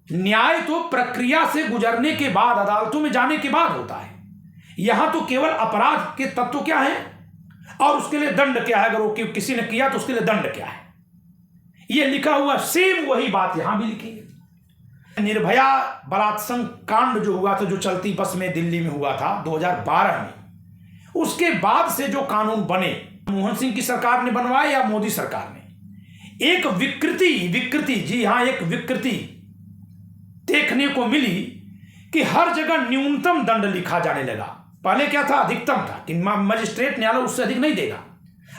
न्याय तो प्रक्रिया से गुजरने के बाद, अदालतों में जाने के बाद होता है। यहां तो केवल अपराध के तत्व क्या है और उसके लिए दंड क्या है। अगर वो किसी ने किया तो उसके लिए दंड क्या है, ये लिखा हुआ सेम वही बात यहां भी लिखी है। निर्भया बलात्संग कांड जो हुआ था, जो चलती बस में दिल्ली में हुआ था 2012 में, उसके बाद से जो कानून बने, मनमोहन सिंह की सरकार ने बनवाए या मोदी सरकार ने, एक विकृति जी हां, एक विकृति देखने को मिली कि हर जगह न्यूनतम दंड लिखा जाने लगा। पहले क्या था, अधिकतम था कि मजिस्ट्रेट न्यायालय उससे अधिक नहीं देगा,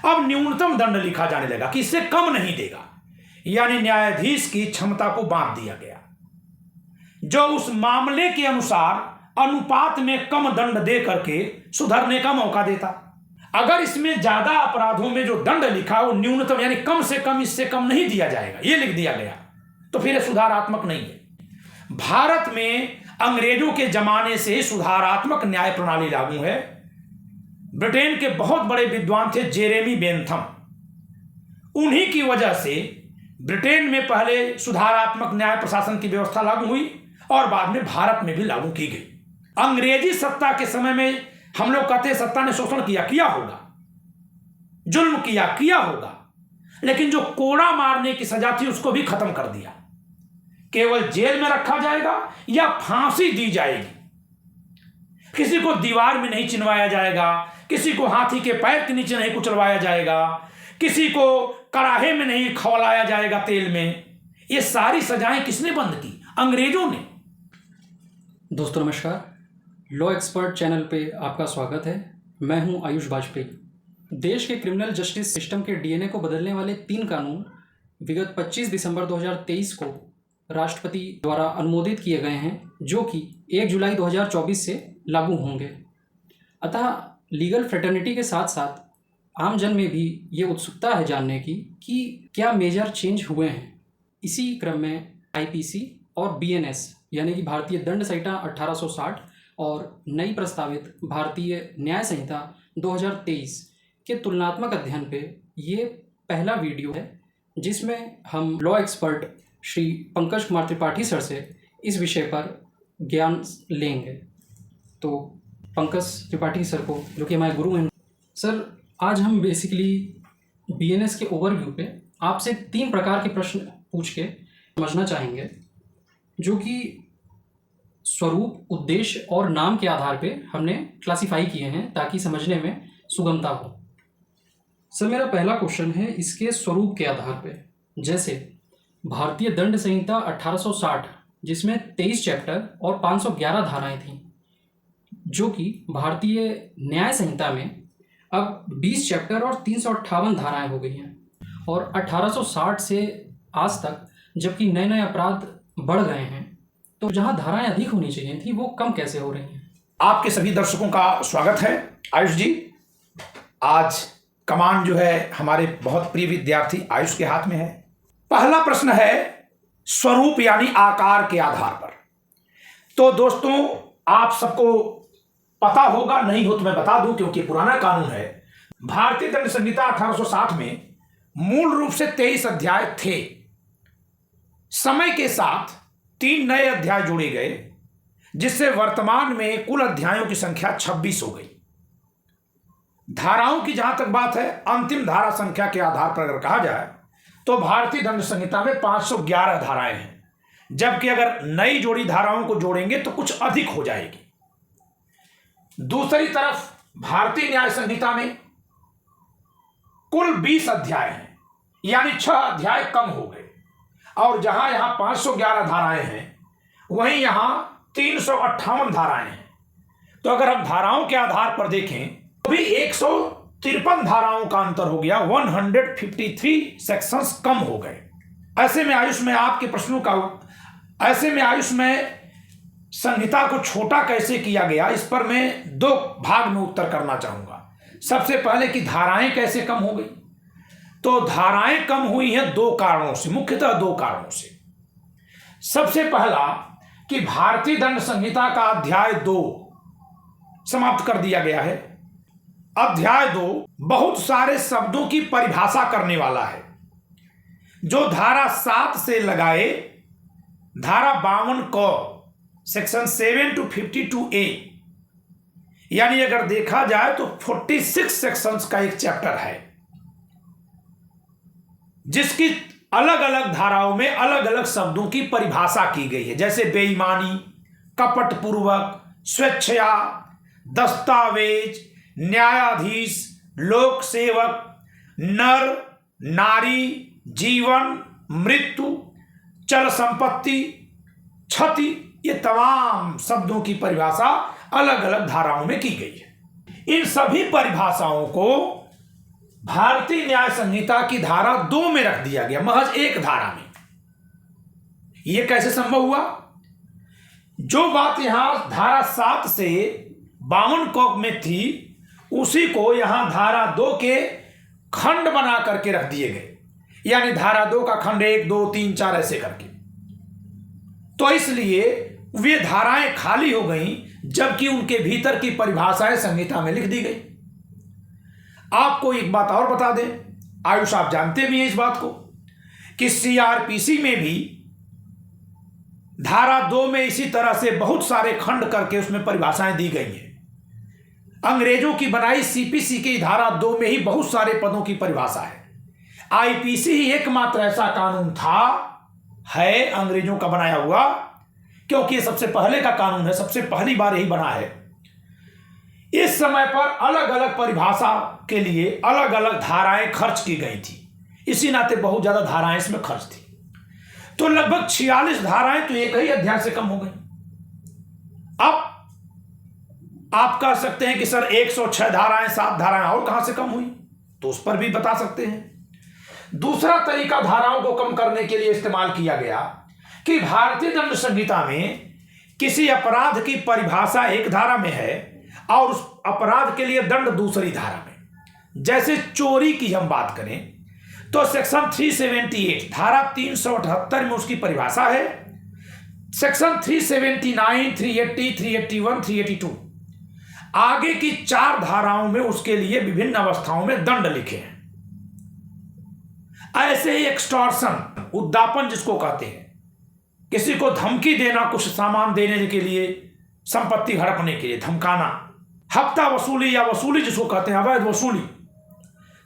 अब न्यूनतम दंड लिखा जाने लगा कि इससे कम नहीं देगा। यानी न्यायाधीश की क्षमता को बांट दिया गया, जो उस मामले के अनुसार अनुपात में कम दंड दे करके सुधरने का मौका देता। अगर इसमें ज्यादा अपराधों में जो दंड लिखा वो न्यूनतम यानी कम से कम, इससे कम नहीं दिया जाएगा, ये लिख दिया गया, तो फिर सुधारात्मक नहीं है। भारत में अंग्रेजों के जमाने से सुधारात्मक न्याय प्रणाली लागू है। ब्रिटेन के बहुत बड़े विद्वान थे जेरेमी बेंथम, उन्हीं की वजह से ब्रिटेन में पहले सुधारात्मक न्याय प्रशासन की व्यवस्था लागू हुई और बाद में भारत में भी लागू की गई। अंग्रेजी सत्ता के समय में हम लोग कहते हैं सत्ता ने शोषण किया होगा, जुल्म किया होगा, लेकिन जो कोड़ा मारने की सजा थी उसको भी खत्म कर दिया। केवल जेल में रखा जाएगा या फांसी दी जाएगी। किसी को दीवार में नहीं चिनवाया जाएगा, किसी को हाथी के पैर के नीचे नहीं कुचलवाया जाएगा, किसी को कड़ाहे में नहीं खौलाया जाएगा तेल में। ये सारी सजाएं किसने बंद की? अंग्रेजों ने। दोस्तों नमस्कार, लॉ एक्सपर्ट चैनल पे आपका स्वागत है। मैं हूं आयुष बाजपेयी। देश के क्रिमिनल जस्टिस सिस्टम के डीएनए को बदलने वाले 3 कानून विगत 25 दिसंबर 2023 को राष्ट्रपति द्वारा अनुमोदित किए गए हैं, जो कि 1 जुलाई 2024 से लागू होंगे। अतः लीगल फ्रेटर्निटी के साथ साथ आम जन में भी ये उत्सुकता है जानने की कि क्या मेजर चेंज हुए हैं। इसी क्रम में आईपीसी और बीएनएस यानी कि भारतीय दंड संहिता 1860 और नई प्रस्तावित भारतीय न्याय संहिता 2023 के तुलनात्मक अध्ययन पे ये पहला वीडियो है, जिसमें हम law expert Shri Pankaj Kumar Tripathi sir से इस विषय पर ज्ञान लेंगे। तो पंकज त्रिपाठी सर को, जो कि हमारे गुरु हैं, सर आज हम बेसिकली बीएनएस के ओवरव्यू पे आपसे 3 प्रकार के प्रश्न पूछ के समझना चाहेंगे, जो कि स्वरूप, उद्देश्य और नाम के आधार पे हमने क्लासिफाई किए हैं ताकि समझने में सुगमता हो। सर मेरा पहला क्वेश्चन है इसके स्वरूप के आधार पे। जैसे भारतीय दंड संहिता 1860 जिसमें 23 चैप्टर और 511 धाराएं थीं, जो कि भारतीय न्याय संहिता में अब 20 चैप्टर और 358 धाराएं हो गई हैं। और 1860 से आज तक जबकि नए नए अपराध बढ़ गए हैं, तो जहां धाराएं अधिक होनी चाहिए थी वो कम कैसे हो रही हैं? आपके सभी दर्शकों का स्वागत है आयुष जी। आज कमान जो है हमारे बहुत प्रिय विद्यार्थी आयुष के हाथ में है। पहला प्रश्न है स्वरूप यानी आकार के आधार पर। तो दोस्तों आप सबको पता होगा, नहीं हो तो मैं बता दूं क्योंकि पुराना कानून है। भारतीय दंड संहिता 1860 में मूल रूप से 23 अध्याय थे। समय के साथ 3 नए अध्याय जोड़े गए, जिससे वर्तमान में कुल अध्यायों की संख्या 26 हो गई। धाराओं की जहां तक बात है, अंतिम धारा संख्या के आधार पर अगर कहा जाए तो भारतीय दंड संहिता में 511 धाराएं हैं, जबकि अगर नई जोड़ी धाराओं को जोड़ेंगे तो कुछ अधिक हो जाएगी। दूसरी तरफ भारतीय न्याय संहिता में कुल 20 अध्याय हैं, यानी 6 अध्याय कम हो गए। और जहां यहां 511 धाराएं हैं, वहीं यहां 358 धाराएं हैं। तो अगर हम धाराओं के आधार पर देखें तो भी 153 धाराओं का अंतर हो गया, 153 सेक्शंस कम हो गए। ऐसे में आयुष में आपके प्रश्नों का, ऐसे में आयुष में संहिता को छोटा कैसे किया गया, इस पर मैं 2 भाग में उत्तर करना चाहूंगा। सबसे पहले कि धाराएं कैसे कम हो गई। तो धाराएं कम हुई हैं 2 कारणों से, मुख्यतः 2 कारणों से। सबसे पहला कि भारतीय दंड संहिता का अध्याय 2 समाप्त कर दिया गया है। अध्याय 2 बहुत सारे शब्दों की परिभाषा करने वाला है, जो धारा 7 से लगाए धारा 52 क सेक्शन 7 to 52A, यानी अगर देखा जाए तो 46 सेक्शंस का एक चैप्टर है, जिसकी अलग अलग धाराओं में अलग अलग शब्दों की परिभाषा की गई है, जैसे बेईमानी, कपटपूर्वक, स्वेच्छा, दस्तावेज, न्यायाधीश, लोक सेवक, नर, नारी, जीवन, मृत्यु, चल संपत्ति, क्षति, ये तमाम शब्दों की परिभाषा अलग अलग धाराओं में की गई है। इन सभी परिभाषाओं को भारतीय न्याय संहिता की धारा 2 में रख दिया गया, महज एक धारा में। यह कैसे संभव हुआ? जो बात यहां धारा 7 से 52 क में थी, उसी को यहां धारा 2 के खंड बना करके रख दिए गए, यानी धारा 2 का खंड 1, 2, 3, 4 ऐसे करके। तो इसलिए वे धाराएं खाली हो गईं, जबकि उनके भीतर की परिभाषाएं संहिता में लिख दी गई। आपको एक बात और बता दें, आयुष आप जानते भी हैं इस बात को, कि सीआरपीसी में भी धारा 2 में इसी तरह से बहुत सारे खंड करके उसमें परिभाषाएं दी गई हैं। अंग्रेजों की बनाई सीपीसी की धारा 2 में ही बहुत सारे पदों की परिभाषा है। आईपीसी ही एकमात्र ऐसा कानून है अंग्रेजों का बनाया हुआ, क्योंकि ये सबसे पहले का कानून है, सबसे पहली बार यही बना है। इस समय पर अलग अलग परिभाषा के लिए अलग अलग धाराएं खर्च की गई थी, इसी नाते बहुत ज्यादा धाराएं इसमें खर्च थी। तो लगभग 46 धाराएं तो एक ही अध्याय से कम हो गई। अब आप कह सकते हैं कि सर 106 धाराएं, 7 धाराएं और कहां से कम हुई, तो उस पर भी बता सकते हैं। दूसरा तरीका धाराओं को कम करने के लिए इस्तेमाल किया गया कि भारतीय दंड संहिता में किसी अपराध की परिभाषा एक धारा में है और उस अपराध के लिए दंड दूसरी धारा में। जैसे चोरी की हम बात करें तो सेक्शन 378 धारा 378 में उसकी परिभाषा है। सेक्शन 379, 380, 381, 382 आगे की 4 धाराओं में उसके लिए विभिन्न अवस्थाओं में दंड लिखे हैं। ऐसे ही एक्सटॉर्शन, उद्दापन जिसको कहते हैं, किसी को धमकी देना, कुछ सामान देने के लिए, संपत्ति हड़पने के लिए धमकाना। हफ्ता वसूली या वसूली जिसको कहते हैं, अवैध वसूली।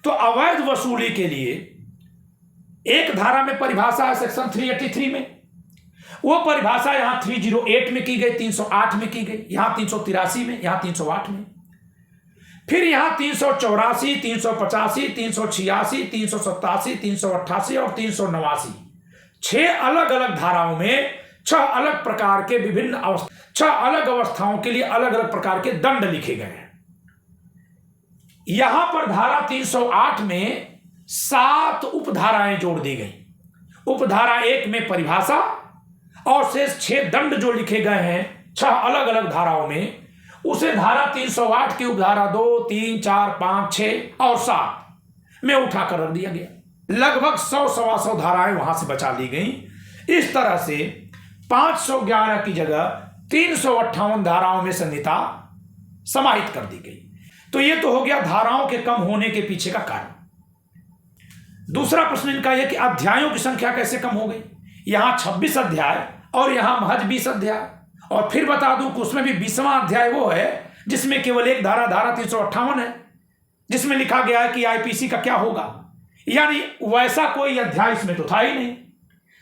तो अवैध वसूली के लिए एक धारा में परिभाषा है सेक्शन 383 में, वो परिभाषा यहां 308 में की गई, 308 में की गई, यहां 383 में, यहां 308 में, फिर यहां 384, 385, 386, 387, 388 और 389 6 अलग अलग धाराओं में 6 अलग प्रकार के विभिन्न 6 अलग अवस्थाओं के लिए अलग अलग प्रकार के दंड लिखे गए हैं। यहां पर धारा 308 में 7 उपधाराएं जोड़ दी गई। उपधारा 1 में परिभाषा और शेष 6 दंड जो लिखे गए हैं 6 अलग अलग धाराओं में, उसे धारा 308 की उपधारा 2, 3, 4, 5, 6 और 7 में उठाकर रख दिया गया। लगभग 100-125 धाराएं वहां से बचा ली गई। इस तरह से 511 की जगह 358 धाराओं में संहिता समाहित कर दी गई। तो यह तो हो गया धाराओं के कम होने के पीछे का कारण। दूसरा प्रश्न इनका यह कि अध्यायों की संख्या कैसे कम हो गई। यहां 26 अध्याय और यहां महज 20 अध्याय। और फिर बता दूं कि उसमें भी 20वां अध्याय वो है जिसमें केवल एक धारा 358 है, जिसमें लिखा गया है कि आईपीसी का क्या होगा, यानी वैसा कोई अध्याय इसमें तो था ही नहीं।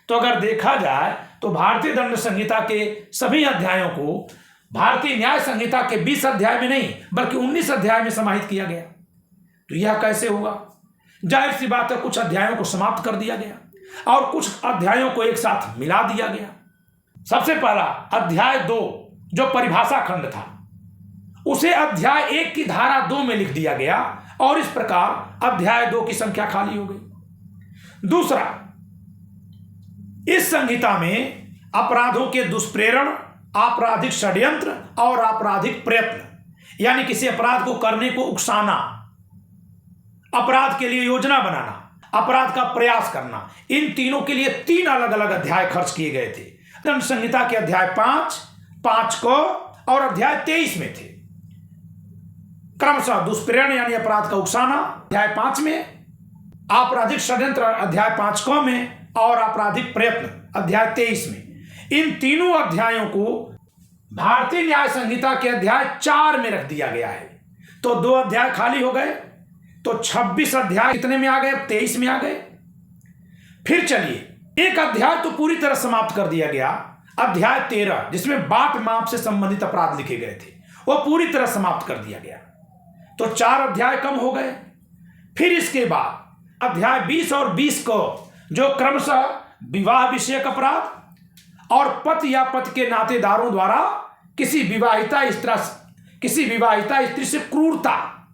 तो अगर देखा जाए तो भारतीय दंड संहिता के सभी अध्यायों को भारतीय न्याय संहिता के 20 अध्याय में नहीं बल्कि 19 अध्याय में समाहित किया गया। तो यह कैसे होगा? जाहिर सी बात है, कुछ अध्यायों को समाप्त कर दिया गया और कुछ अध्यायों को एक साथ मिला दिया गया। सबसे पहला अध्याय 2 जो परिभाषा खंड था, उसे अध्याय 1 की धारा 2 में लिख दिया गया और इस प्रकार अध्याय 2 की संख्या खाली हो गई। दूसरा, इस संहिता में अपराधों के दुष्प्रेरण, आपराधिक षड्यंत्र और आपराधिक प्रयत्न, यानी किसी अपराध को करने को उकसाना, अपराध के लिए योजना बनाना, अपराध का प्रयास करना, इन तीनों के लिए 3 अलग अलग अध्याय खर्च किए गए थे। दंड संहिता के अध्याय 5, 5 क और अध्याय 23 में थे। क्रमशः दुष्प्रेरण यानी अपराध का उकसाना अध्याय 5 में, आपराधिक षड्यंत्र अध्याय 5 क में और आपराधिक प्रयत्न अध्याय 23 में। इन तीनों अध्यायों को भारतीय न्याय संहिता के अध्याय 4 में रख दिया गया है। तो 2 अध्याय खाली हो गए, तो 26 अध्याय कितने में आ गए? 23 में आ गए। फिर चलिए, एक अध्याय तो पूरी तरह समाप्त कर दिया गया, अध्याय 13 जिसमें बाट माप से संबंधित अपराध लिखे गए थे, वो पूरी तरह समाप्त कर दिया गया। तो 4 अध्याय कम हो गए। फिर इसके बाद अध्याय 20 और 20 को, जो क्रमशः विवाह विषयक अपराध और पति या पति के नातेदारों द्वारा किसी विवाहिता स्त्री से क्रूरता,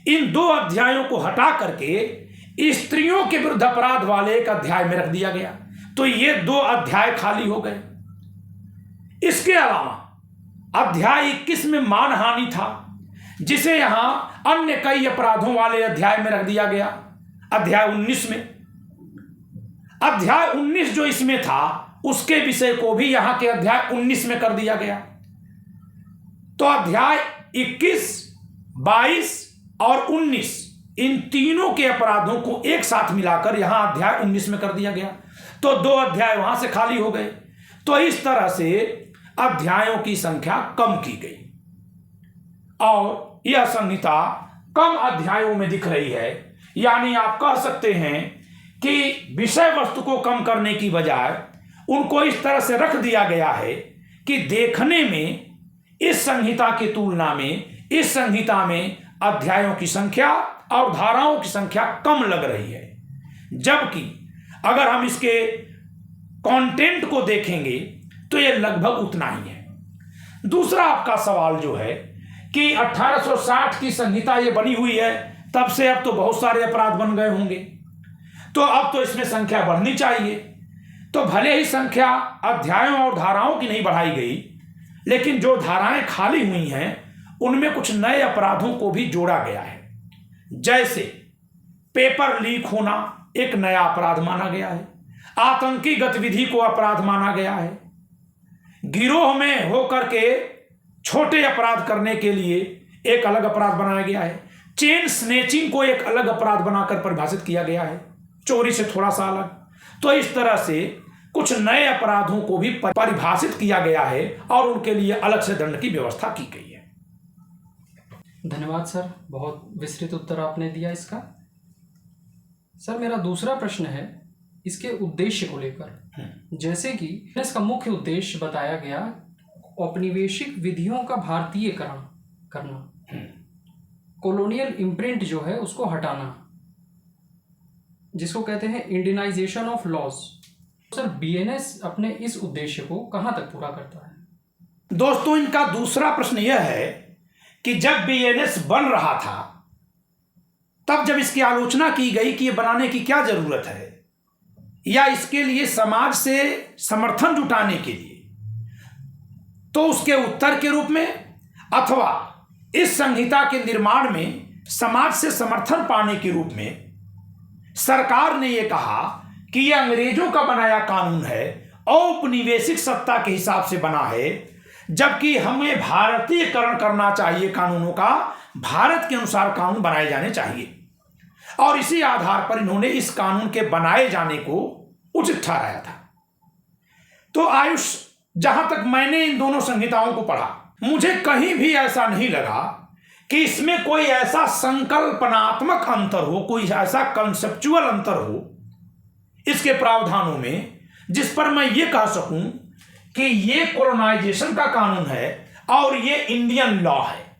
इन 2 अध्यायों को हटा करके स्त्रियों के विरुद्ध अपराध वाले एक अध्याय में रख दिया गया। तो ये 2 अध्याय खाली हो गए। इसके अलावा अध्याय 21 में मानहानि था, जिसे यहां अन्य कई अपराधों वाले अध्याय में रख दिया गया। अध्याय 19 में, अध्याय 19 जो इसमें था उसके विषय को भी यहां के अध्याय 19 में कर दिया गया। तो अध्याय 21, 22 और 19 इन तीनों के अपराधों को एक साथ मिलाकर यहां अध्याय 19 में कर दिया गया। तो 2 अध्याय वहां से खाली हो गए। तो इस तरह से अध्यायों की संख्या कम की गई और यह संहिता कम अध्यायों में दिख रही है। यानी आप कह सकते हैं कि विषय वस्तु को कम करने की बजाय उनको इस तरह से रख दिया गया है कि देखने में इस संहिता की तुलना में इस संहिता में अध्यायों की संख्या और धाराओं की संख्या कम लग रही है, जबकि अगर हम इसके कंटेंट को देखेंगे तो यह लगभग उतना ही है। दूसरा आपका सवाल जो है कि 1860 की संहिता ये बनी हुई है, तब से अब तो बहुत सारे अपराध बन गए होंगे, तो अब तो इसमें संख्या बढ़नी चाहिए। तो भले ही संख्या अध्यायों और धाराओं की नहीं बढ़ाई गई, लेकिन जो धाराएं खाली हुई हैं उनमें कुछ नए अपराधों को भी जोड़ा गया है। जैसे पेपर लीक होना एक नया अपराध माना गया है, आतंकी गतिविधि को अपराध माना गया है, गिरोह में होकर के छोटे अपराध करने के लिए एक अलग अपराध बनाया गया है, चेन स्नेचिंग को एक अलग अपराध बनाकर परिभाषित किया गया है, चोरी से थोड़ा सा अलग। तो इस तरह से कुछ नए अपराधों को भी परिभाषित किया गया है और उनके लिए अलग से दंड की व्यवस्था की गई है। धन्यवाद सर, बहुत विस्तृत उत्तर आपने दिया इसका। सर मेरा दूसरा प्रश्न है इसके उद्देश्य को लेकर। जैसे कि इसका मुख्य उद्देश्य बताया गया औपनिवेशिक विधियों का भारतीयकरण करना, कॉलोनियल इम्प्रिंट जो है उसको हटाना, जिसको कहते हैं Indianization of laws. Sir BNS अपने इस उद्देश्य को कहां तक पूरा करता है? दोस्तों, इनका दूसरा प्रश्न यह है कि जब बीएनएस बन रहा था तब जब इसकी आलोचना की गई कि ये बनाने की क्या जरूरत है, या इसके लिए समाज से समर्थन जुटाने के लिए, तो उसके उत्तर के रूप में अथवा इस संहिता के निर्माण में समाज से समर्थन पाने के रूप में सरकार ने यह कहा कि यह अंग्रेजों का बनाया कानून है, औपनिवेशिक सत्ता के हिसाब से बना है, जबकि हमें भारतीयकरण करना चाहिए कानूनों का, भारत के अनुसार कानून बनाए जाने चाहिए। और इसी आधार पर इन्होंने इस कानून के बनाए जाने को उचित ठहराया था। तो आयुष, जहां तक मैंने इन दोनों संहिताओं को पढ़ा, मुझे कहीं भी ऐसा नहीं लगा कि इसमें कोई ऐसा संकल्पनात्मक अंतर हो, कोई ऐसा कंसेप्चुअल अंतर हो इसके प्रावधानों में, जिस पर मैं ये कह सकूं कि ये कॉलोनाइजेशन का कानून है और ये इंडियन लॉ है।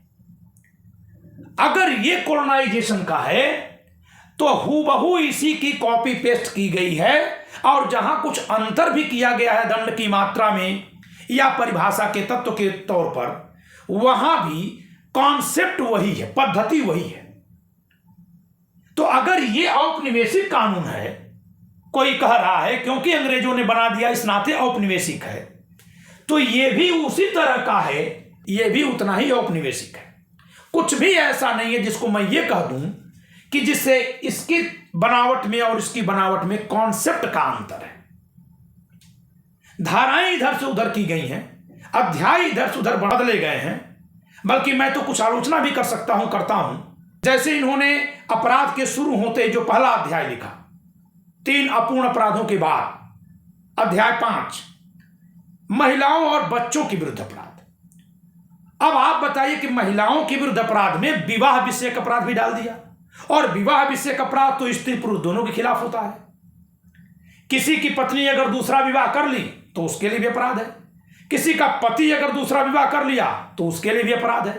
अगर ये कॉलोनाइजेशन का है तो हूबहू इसी की कॉपी पेस्ट की गई है, और जहां कुछ अंतर भी किया गया है दंड की मात्रा में या परिभाषा के तत्व के तौर पर, वहां भी कॉन्सेप्ट वही है, पद्धति वही है। तो अगर ये औपनिवेशिक कानून है, कोई कह रहा है क्योंकि अंग्रेजों ने बना दिया इस नाते औपनिवेशिक है, तो ये भी उसी तरह का है, ये भी उतना ही औपनिवेशिक है। कुछ भी ऐसा नहीं है जिसको मैं ये कह दूं कि जिससे इसकी बनावट में और इसकी बनावट में कॉन्सेप्ट का अंतर है। धाराएं इधर से उधर की गई हैं, अध्याय इधर से उधर बदले गए हैं, बल्कि मैं तो कुछ आलोचना भी कर सकता हूं, करता हूं। जैसे इन्होंने अपराध के शुरू होते जो पहला अध्याय लिखा, 3 अपूर्ण अपराधों के बाद, अध्याय 5, महिलाओं और बच्चों के विरुद्ध अपराध। अब आप बताइए कि महिलाओं के विरुद्ध अपराध में विवाह विषयक अपराध भी डाल दिया, और विवाह विषयक अपराध तो स्त्री पुरुष दोनों के खिलाफ होता है। किसी की पत्नी अगर दूसरा विवाह कर ली तो उसके लिए भी अपराध है, किसी का पति अगर दूसरा विवाह कर लिया तो उसके लिए भी अपराध है।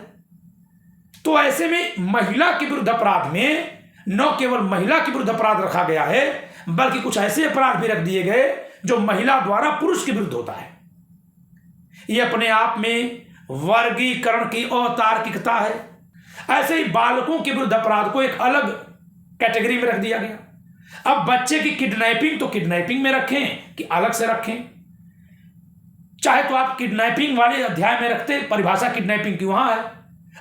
तो ऐसे में महिला के विरुद्ध अपराध में न केवल महिला के विरुद्ध अपराध रखा गया है, बल्कि कुछ ऐसे अपराध भी रख दिए गए जो महिला द्वारा पुरुष के विरुद्ध होता है। यह अपने आप में वर्गीकरण की अतार्किकता है। ऐसे ही बालकों के विरुद्ध अपराध को एक अलग कैटेगरी में रख दिया गया। अब बच्चे की किडनैपिंग तो किडनैपिंग में रखें कि अलग से रखें, चाहे तो आप किडनैपिंग वाले अध्याय में रखते, परिभाषा किडनैपिंग की वहां है।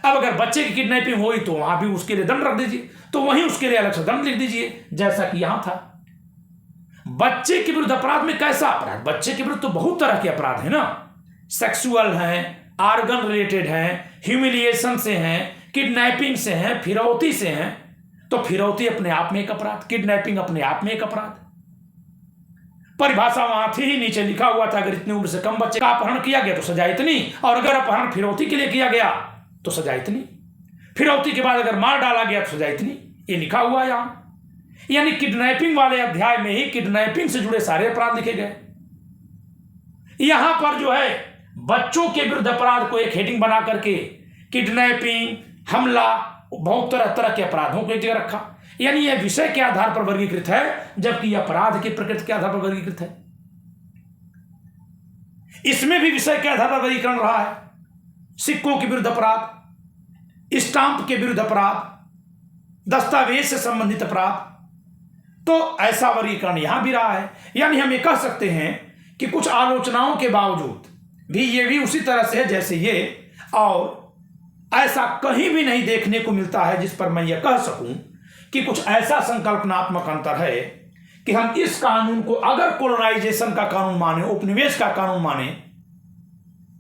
अब अगर बच्चे की किडनैपिंग हुई तो वहां भी उसके लिए दंड रख दीजिए, तो वहीं उसके लिए अलग से दंड लिख दीजिए, जैसा कि यहां था। बच्चे के विरुद्ध अपराध में कैसा अपराध? बच्चे के विरुद्ध तो बहुत तरह के अपराध है ना, सेक्सुअल हैं, आर्गन रिलेटेड हैं, ह्यूमिलिएशन से हैं, किडनैपिंग से हैं, फिरौती से हैं। तो फिरौती अपने आप में एक अपराध, किडनैपिंग अपने आप में एक अपराध। परिभाषा वहां थी ही, नीचे लिखा हुआ था अगर इतनी उम्र से कम बच्चे का अपहरण किया गया तो सजा इतनी, और अगर अपहरण फिरौती के लिए किया गया तो सजा इतनी, फिरौती के बाद अगर मार डाला गया तो सजा इतनी। ये लिखा हुआ है यहां। यानी किडनैपिंग वाले अध्याय में ही किडनैपिंग से जुड़े सारे अपराध लिखे गए। यहां पर जो है बच्चों के विरुद्ध अपराध को एक हेडिंग बना करके किडनैपिंग, हमला, बहुत तरह तरह के अपराधों को एक जगह रखा। यानी यह विषय के आधार पर वर्गीकृत है, जबकि यह अपराध की प्रकृति के आधार पर वर्गीकृत है। इसमें भी विषय के आधार पर वर्गीकरण रहा है। सिक्कों के विरुद्ध अपराध, स्टाम्प के विरुद्ध अपराध, दस्तावेज से संबंधित अपराध, तो ऐसा वर्गीकरण यहां भी रहा है। यानी हम ये कह सकते हैं कि कुछ आलोचनाओं के बावजूद भी ये भी उसी तरह से है जैसे ये, और ऐसा कहीं भी नहीं देखने को मिलता है जिस पर मैं ये कह सकूं कि कुछ ऐसा संकल्पनात्मक अंतर है कि हम इस कानून को अगर कोलोनाइजेशन का कानून माने, उपनिवेश का कानून माने,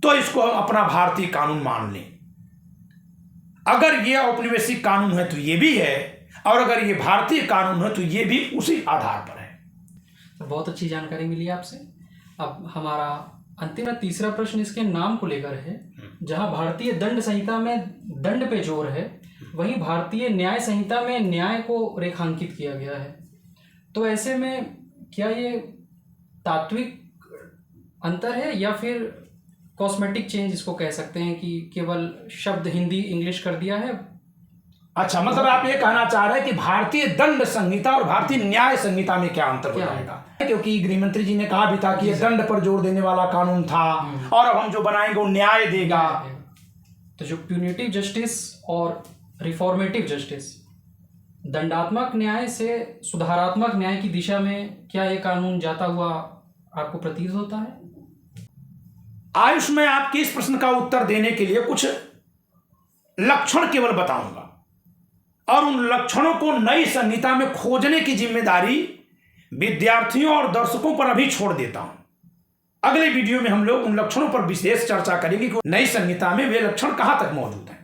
तो इसको हम अपना भारतीय कानून मान लें। अगर ये औपनिवेशिक कानून है तो ये भी है, और अगर ये भारतीय कानून है तो ये भी उसी आधार पर है। तो बहुत अच्छी जानकारी मिली आपसे। अब हमारा अंतिम तीसरा प्रश्न इसके नाम को लेकर है। जहां भारतीय दंड संहिता में दंड पे जोर है, वहीं भारतीय न्याय संहिता में न्याय को रेखांकित किया गया है। तो ऐसे में क्या ये तात्विक अंतर है या फिर कॉस्मेटिक चेंज इसको कह सकते हैं कि केवल शब्द हिंदी इंग्लिश कर दिया है? अच्छा, मतलब आप ये कहना चाह रहे हैं कि भारतीय दंड संहिता और भारतीय न्याय संहिता में क्या अंतर हो जाएगा? क्योंकि गृह मंत्री जी ने कहा भी था कि ये दंड पर जोर देने वाला कानून था, और अब हम जो बनाएंगे वो न्याय देगा। तो जो प्यूनिटिव जस्टिस और रिफॉर्मेटिव जस्टिस, दंडात्मक न्याय से सुधारात्मक न्याय की दिशा में क्या ये कानून जाता हुआ आपको प्रतीत होता है? आयुष में आपके इस प्रश्न का उत्तर देने के लिए कुछ लक्षण केवल बताऊंगा, और उन लक्षणों को नई संहिता में खोजने की जिम्मेदारी विद्यार्थियों और दर्शकों पर अभी छोड़ देता हूं। अगले वीडियो में हम लोग उन लक्षणों पर विशेष चर्चा करेंगे कि नई संहिता में वे लक्षण कहां तक मौजूद हैं।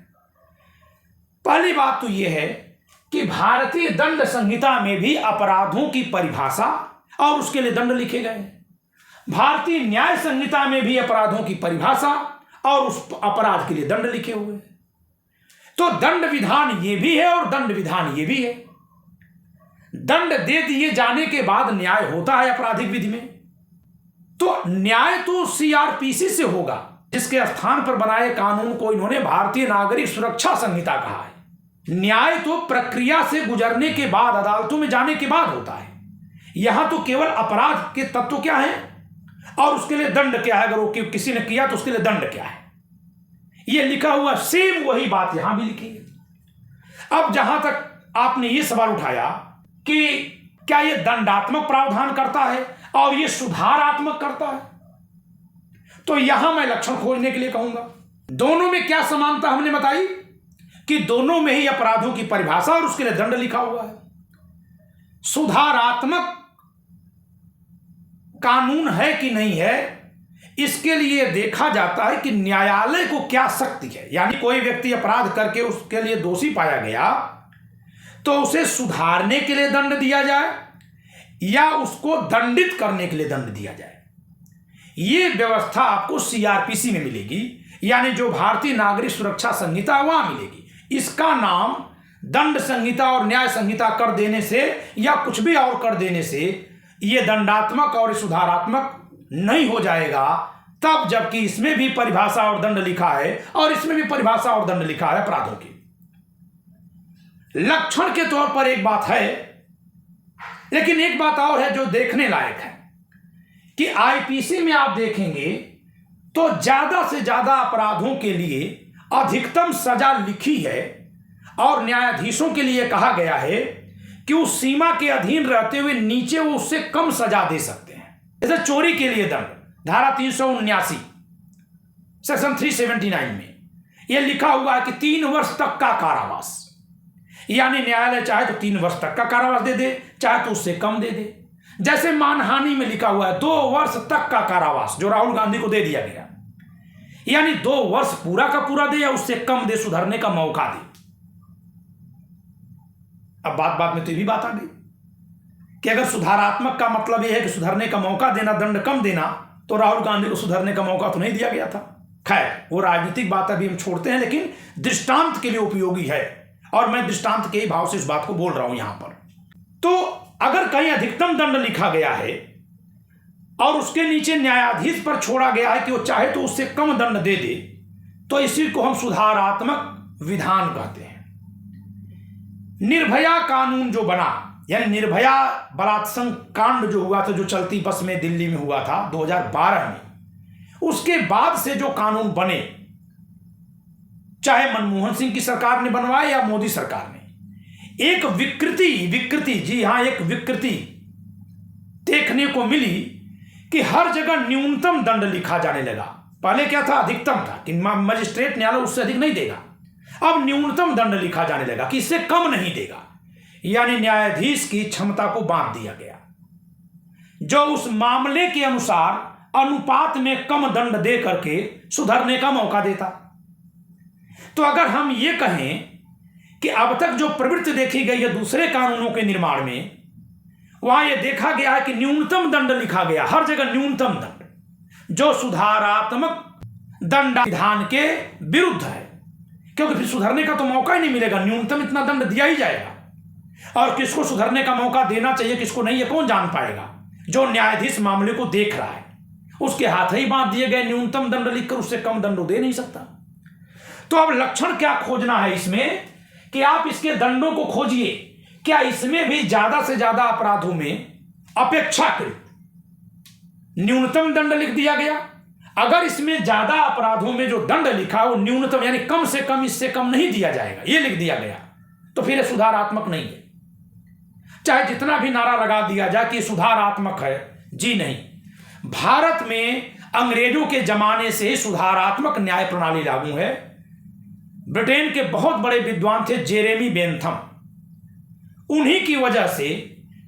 पहली बात तो यह है कि भारतीय दंड संहिता में भी अपराधों की परिभाषा और उसके लिए दंड लिखे गए। भारतीय न्याय संहिता में भी अपराधों की परिभाषा और उस अपराध के लिए दंड लिखे हुए हैं। तो दंड विधान ये भी है और दंड विधान ये भी है। दंड दे दिए जाने के बाद न्याय होता है आपराधिक विधि में। तो न्याय तो सीआरपीसी से होगा, जिसके स्थान पर बनाए कानून को इन्होंने भारतीय नागरिक सुरक्षा संहिता कहा है। न्याय तो प्रक्रिया से गुजरने के बाद, अदालतों में जाने के बाद होता है। यहां तो केवल अपराध के तत्व क्या है और उसके लिए दंड क्या है, अगर वो किसी ने किया तो उसके लिए दंड क्या है, यह लिखा हुआ। सेम वही बात यहां भी लिखी है। अब जहां तक आपने ये सवाल उठाया कि क्या यह दंडात्मक प्रावधान करता है और यह सुधारात्मक करता है, तो यहां मैं लक्षण खोजने के लिए कहूंगा। दोनों में क्या समानता हमने बताई कि दोनों में ही अपराधों की परिभाषा और उसके लिए दंड लिखा हुआ है। सुधारात्मक कानून है कि नहीं है, इसके लिए देखा जाता है कि न्यायालय को क्या शक्ति है। यानी कोई व्यक्ति अपराध करके उसके लिए दोषी पाया गया तो उसे सुधारने के लिए दंड दिया जाए या उसको दंडित करने के लिए दंड दिया जाए। ये व्यवस्था आपको सीआरपीसी में मिलेगी, यानी जो भारतीय नागरिक सुरक्षा संहिता है वहां मिलेगी। इसका नाम दंड संहिता और न्याय संहिता कर देने से या कुछ भी और कर देने से ये दंडात्मक और सुधारात्मक नहीं हो जाएगा, तब जबकि इसमें भी परिभाषा और दंड लिखा है और इसमें भी परिभाषा और दंड लिखा है अपराधों की। लक्षण के तौर पर एक बात है, लेकिन एक बात और है जो देखने लायक है कि आईपीसी में आप देखेंगे तो ज्यादा से ज्यादा अपराधों के लिए अधिकतम सजा लिखी है और न्यायाधीशों के लिए कहा गया है कि उस सीमा के अधीन रहते हुए नीचे वो उससे कम सजा दे सकते हैं। जैसे चोरी के लिए दंड धारा 379 सेक्शन 379 में यह लिखा हुआ है कि 3 वर्ष तक का कारावास, यानी न्यायालय चाहे तो 3 वर्ष तक का कारावास दे दे, चाहे तो उससे कम दे दे। जैसे मानहानि में लिखा हुआ है 2 वर्ष तक का कारावास, जो राहुल गांधी को दे दिया गया, यानी 2 वर्ष पूरा का पूरा दे या उससे कम दे, सुधरने का मौका दे। अब बात में तो ये भी बात आ गई कि अगर सुधारात्मक का मतलब यह है कि सुधरने का मौका देना, दंड कम देना, तो राहुल गांधी को सुधरने का मौका तो नहीं दिया गया था। खैर, वो राजनीतिक बात अभी हम छोड़ते हैं, लेकिन दृष्टांत के लिए उपयोगी है और मैं दृष्टांत के ही भाव से इस बात को बोल रहा हूं यहां पर। तो अगर कहीं अधिकतम दंड लिखा गया है और उसके नीचे न्यायाधीश पर छोड़ा गया है कि वो चाहे तो उससे कम दंड दे दे, तो इसी को हम सुधारात्मक विधान कहते हैं। निर्भया कानून जो बना, यानी निर्भया बलात्संग कांड जो हुआ था, जो चलती बस में दिल्ली में हुआ था 2012 में, उसके बाद से जो कानून बने, चाहे मनमोहन सिंह की सरकार ने बनवाए या मोदी सरकार ने, एक विकृति जी हां, एक विकृति देखने को मिली कि हर जगह न्यूनतम दंड लिखा जाने लगा। पहले क्या था, अधिकतम था कि मजिस्ट्रेट न्यायालय उससे अधिक नहीं देगा, अब न्यूनतम दंड लिखा जाने लगा कि इससे कम नहीं देगा, यानी न्यायाधीश की क्षमता को बांट दिया गया, जो उस मामले के अनुसार अनुपात में कम दंड दे करके सुधरने का मौका देता। तो अगर हम ये कहें कि अब तक जो प्रवृत्ति देखी गई है दूसरे कानूनों के निर्माण में, वहां यह देखा गया है कि न्यूनतम दंड लिखा गया, हर जगह न्यूनतम दंड, जो सुधारात्मक दंड विधान के विरुद्ध है, क्योंकि फिर सुधरने का तो मौका ही नहीं मिलेगा, न्यूनतम इतना दंड दिया ही जाएगा। और किसको सुधरने का मौका देना चाहिए, किसको नहीं, ये कौन जान पाएगा? जो न्यायाधीश मामले को देख रहा है, उसके हाथ ही बांध दिए गए न्यूनतम दंड लिखकर, उससे कम दंड दे नहीं सकता। तो अब लक्षण क्या खोजना है इसमें कि आप इसके दंडों को खोजिए। क्या इसमें भी ज्यादा से ज्यादा अपराधों में अपेक्षाकृत न्यूनतम दंड लिख दिया गया? अगर इसमें ज्यादा अपराधों में जो दंड लिखा वो न्यूनतम, यानी कम से कम, इससे कम नहीं दिया जाएगा, ये लिख दिया गया, तो फिर ये सुधारात्मक नहीं है। चाहे जितना भी नारा लगा दिया जाए कि सुधारात्मक है, जी नहीं। भारत में अंग्रेजों के जमाने से सुधारात्मक न्याय प्रणाली लागू है। ब्रिटेन के बहुत बड़े विद्वान थे जेरेमी बेंथम, उन्हीं की वजह से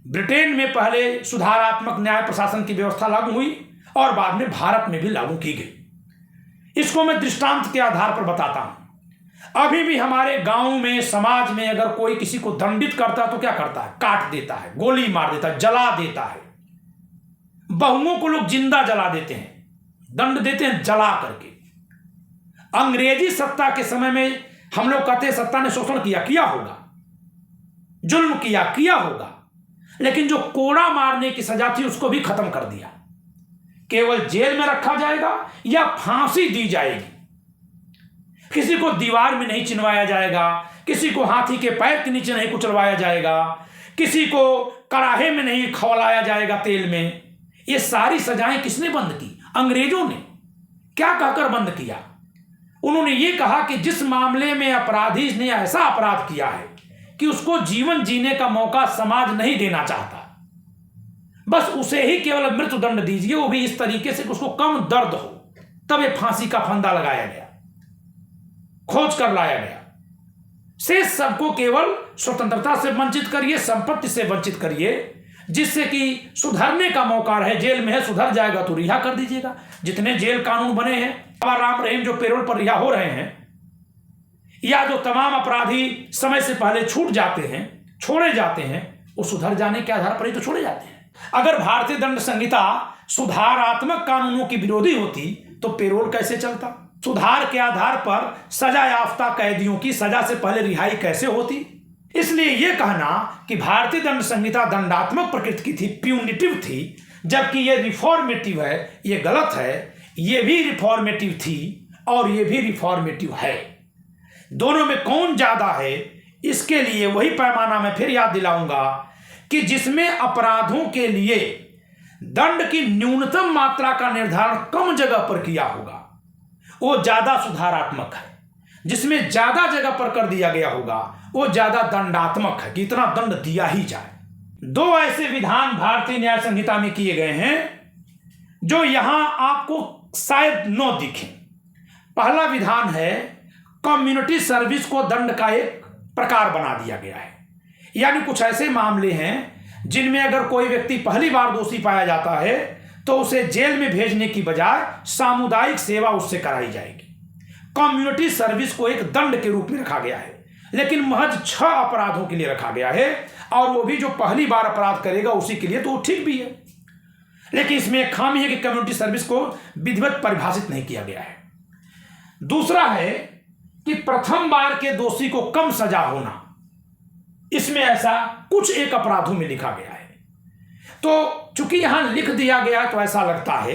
ब्रिटेन में पहले सुधारात्मक न्याय प्रशासन की व्यवस्था लागू हुई और बाद में भारत में भी लागू की गई। इसको मैं दृष्टांत के आधार पर बताता हूं। अभी भी हमारे गांव में, समाज में अगर कोई किसी को दंडित करता है तो क्या करता है? काट देता है, गोली मार देता है, जला देता है। बहुओं को लोग जिंदा जला देते हैं, दंड देते हैं जला करके। अंग्रेजी सत्ता के समय में हम लोग कहते हैं सत्ता ने शोषण किया होगा, जुल्म किया होगा, लेकिन जो कोड़ा मारने की सजा थी उसको भी खत्म कर दिया। केवल जेल में रखा जाएगा या फांसी दी जाएगी। किसी को दीवार में नहीं चिनवाया जाएगा, किसी को हाथी के पैर के नीचे नहीं कुचलवाया जाएगा, किसी को कड़ाहे में नहीं खौलाया जाएगा तेल में। ये सारी सजाएं किसने बंद की? अंग्रेजों ने। क्या कहकर बंद किया? उन्होंने ये कहा कि जिस मामले में अपराधी ने ऐसा अपराध किया है कि उसको जीवन जीने का मौका समाज नहीं देना चाहता, बस उसे ही केवल मृत्यु दंड दीजिए, वो भी इस तरीके से कि उसको कम दर्द हो। तब ये फांसी का फंदा लगाया गया, खोज कर लाया गया। शेष सबको केवल स्वतंत्रता से वंचित करिए, संपत्ति से वंचित करिए, जिससे कि सुधरने का मौका रहे। जेल में है, सुधर जाएगा तो रिहा कर दीजिएगा। जितने जेल कानून बने हैं, बाबा राम रहीम जो पेरोल पर रिहा हो रहे हैं, या जो तमाम अपराधी समय से पहले छूट जाते हैं, छोड़े जाते हैं, वो सुधर जाने के आधार पर ही तो छोड़े जाते हैं। अगर भारतीय दंड संहिता सुधारात्मक कानूनों की विरोधी होती तो पेरोल कैसे चलता? सुधार के आधार पर सजा याफ्ता कैदियों की सजा से पहले रिहाई कैसे होती? इसलिए यह कहना कि भारतीय दंड संहिता दंडात्मक प्रकृति की थी, प्यूनिटिव थी, जबकि यह रिफॉर्मेटिव है, यह गलत है। यह भी रिफॉर्मेटिव थी और यह भी रिफॉर्मेटिव है। दोनों में कौन ज्यादा है, इसके लिए वही पैमाना मैं फिर याद दिलाऊंगा कि जिसमें अपराधों के लिए दंड की न्यूनतम मात्रा का निर्धारण कम जगह पर किया होगा वो ज्यादा सुधारात्मक है। जिसमें ज्यादा जगह पर कर दिया गया होगा वो ज्यादा दंडात्मक है कि इतना दंड दिया ही जाए। दो ऐसे विधान भारतीय न्याय संहिता में किए गए हैं जो यहां आपको शायद न दिखें। पहला विधान है कम्युनिटी सर्विस को दंड का एक प्रकार बना दिया गया है। यानी कुछ ऐसे मामले हैं जिनमें अगर कोई व्यक्ति पहली बार दोषी पाया जाता है तो उसे जेल में भेजने की बजाय सामुदायिक सेवा उससे कराई जाएगी। कम्युनिटी सर्विस को एक दंड के रूप में रखा गया है, लेकिन महज 6 अपराधों के लिए रखा गया है, और वो भी जो पहली बार अपराध करेगा उसी के लिए, तो वो ठीक भी है। लेकिन इसमें एक खामी है कि कम्युनिटी सर्विस को विधिवत परिभाषित नहीं किया गया है। दूसरा है कि प्रथम बार के दोषी को कम सजा होना, इसमें ऐसा कुछ एक अपराधों में लिखा गया है। तो चूंकि यहां लिख दिया गया तो ऐसा लगता है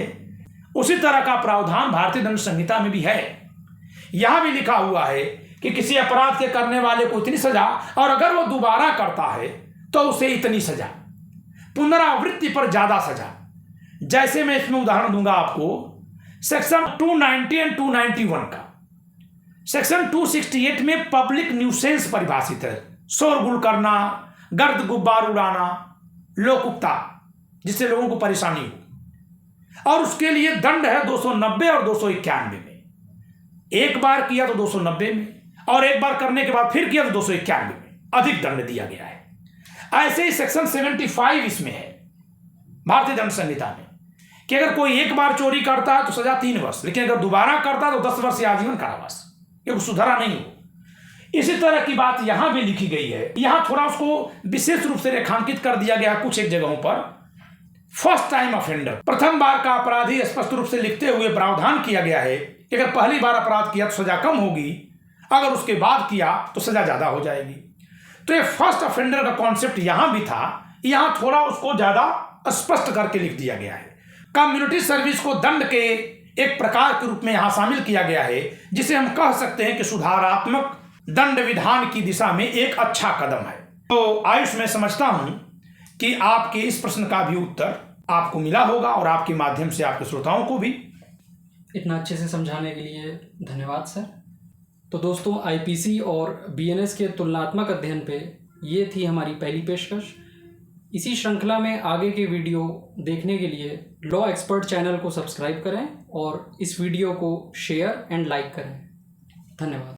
उसी तरह का प्रावधान भारतीय दंड संहिता में भी है। यहां भी लिखा हुआ है कि किसी अपराध के करने वाले को इतनी सजा, और अगर वो दोबारा करता है तो उसे इतनी सजा, पुनरावृत्ति पर ज्यादा सजा। जैसे मैं इसमें उदाहरण दूंगा आपको, सेक्शन 290 एंड 291 का। सेक्शन 268 में पब्लिक न्यूसेंस परिभाषित है, शोरगुल करना, गर्द गुब्बार उड़ाना, लोकुप्ता, जिससे लोगों को परेशानी हो, और उसके लिए दंड है 290 और 291 में। एक बार किया तो 290 में, और एक बार करने के बाद फिर किया तो 291 में अधिक दंड दिया गया है। ऐसे ही सेक्शन 75 इसमें है भारतीय दंड संहिता में कि अगर कोई एक बार चोरी करता है तो सजा 3 वर्ष, लेकिन अगर दोबारा करता है तो 10 वर्ष या आजीवन कारावास, क्योंकि सुधरा नहीं हो। इसी तरह की बात यहां भी लिखी गई है। यहां थोड़ा उसको विशेष रूप से रेखांकित कर दिया गया कुछ एक जगहों पर। फर्स्ट टाइम ऑफेंडर, प्रथम बार का अपराधी, स्पष्ट रूप से लिखते हुए प्रावधान किया गया है कि अगर पहली बार अपराध किया तो सजा कम होगी, अगर उसके बाद किया तो सजा ज्यादा हो जाएगी। तो ये फर्स्ट ऑफेंडर का कॉन्सेप्ट यहां भी था, यहां थोड़ा उसको ज्यादा स्पष्ट करके लिख दिया गया है। कम्युनिटी सर्विस को दंड के एक प्रकार के रूप में यहां शामिल किया गया है, जिसे हम कह सकते हैं कि सुधारात्मक दंड विधान की दिशा में एक अच्छा कदम है। तो आयुष, मैं समझता हूं कि आपके इस प्रश्न का भी उत्तर आपको मिला होगा, और आपके माध्यम से आपके श्रोताओं को भी। इतना अच्छे से समझाने के लिए धन्यवाद सर। तो दोस्तों, आईपीसी और बीएनएस के तुलनात्मक अध्ययन पे ये थी हमारी पहली पेशकश। इसी श्रृंखला में आगे के वीडियो देखने के लिए लॉ एक्सपर्ट चैनल को सब्सक्राइब करें और इस वीडियो को शेयर एंड लाइक करें। धन्यवाद।